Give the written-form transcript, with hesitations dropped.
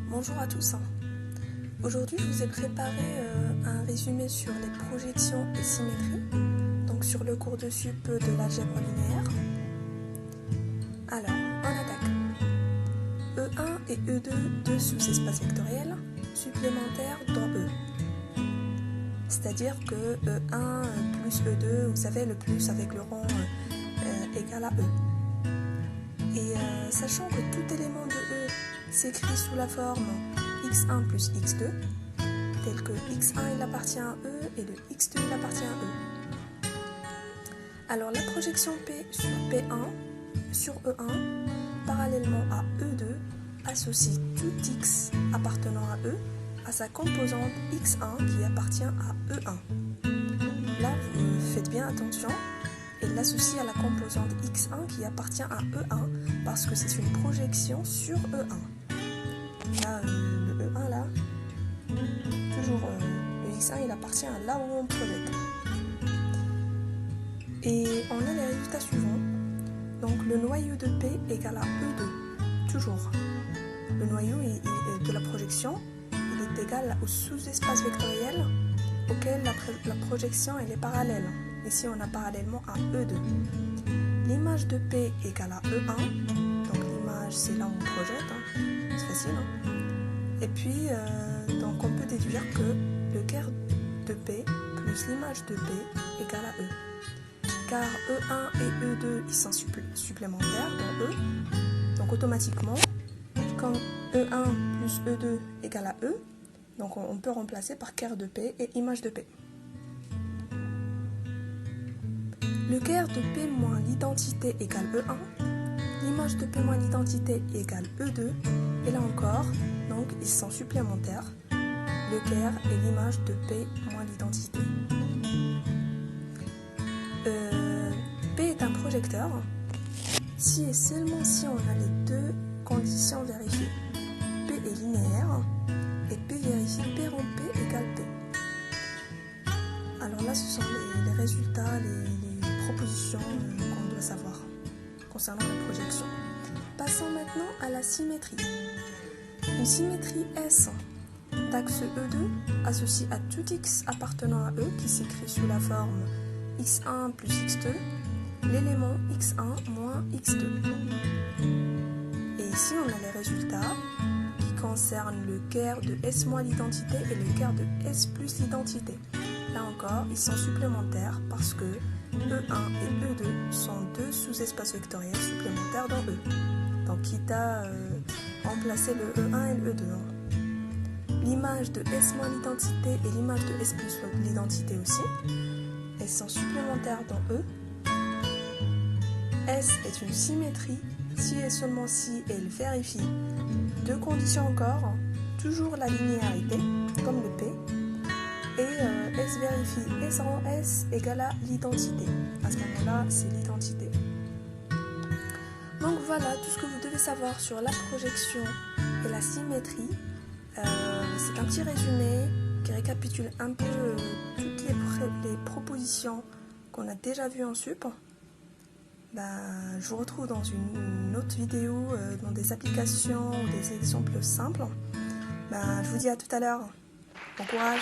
Bonjour à tous. Aujourd'hui, je vous ai préparé un résumé sur les projections et symétries, donc sur le cours de sup de l'algèbre linéaire. Alors, on attaque. E1 et E2, deux sous-espaces vectoriels supplémentaires dans E. C'est-à-dire que E1 plus E2, vous savez, le plus avec le rond égal à E. Et sachant que tout élément de E s'écrit sous la forme x1 plus x2, tel que x1 il appartient à E et le x2 il appartient à E. Alors la projection P sur P1 sur E1, parallèlement à E2, associe tout x appartenant à E à sa composante x1 qui appartient à E1. Là, vous faites bien attention, et l'associe à la composante x1 qui appartient à E1 parce que c'est une projection sur E1. Là, le E1 là, toujours le x1 il appartient à là où on projette. Et on a les résultats suivants. Donc le noyau de P égale à E2, toujours. Le noyau de la projection, il est égal au sous-espace vectoriel auquel la projection elle est parallèle. Ici on a parallèlement à E2. L'image de P égale à E1, donc l'image c'est là où on projette, c'est facile. Et puis donc on peut déduire que le quart de P plus l'image de P égale à E. Car E1 et E2 ils sont supplémentaires dans E, donc automatiquement quand E1 plus E2 égale à E, donc on peut remplacer par quart de P et image de P. Le quart de P moins l'identité égale E1, l'image de P moins l'identité égale E2, et là encore, donc ils sont supplémentaires, le quart et l'image de P moins l'identité. P est un projecteur si et seulement si on a les deux conditions vérifiées. P est linéaire et P vérifie P rond P égale P. Alors là, ce sont les résultats, les propositions qu'on doit savoir concernant la projection. Passons maintenant à la symétrie. Une symétrie S d'axe E2 associe à tout x appartenant à E qui s'écrit sous la forme x1 plus x2, l'élément x1 moins x2. Et ici, on a les résultats qui concernent le quart de S moins l'identité et le quart de S plus l'identité. Là encore, ils sont supplémentaires parce que E1 et E2 sont deux sous-espaces vectoriels supplémentaires dans E. Donc, quitte à remplacer le E1 et le E2. L'image de S moins l'identité et l'image de S plus l'identité aussi, elles sont supplémentaires dans E. S est une symétrie si et seulement si elle vérifie deux conditions encore, toujours la linéarité, comme le P, et S vérifie S rang S égale à l'identité. À ce moment-là, c'est l'identité. Donc voilà tout ce que vous devez savoir sur la projection et la symétrie. C'est un petit résumé qui récapitule un peu toutes les propositions qu'on a déjà vues en sup. Je vous retrouve dans une autre vidéo, dans des applications ou des exemples simples. Je vous dis à tout à l'heure. Bon courage!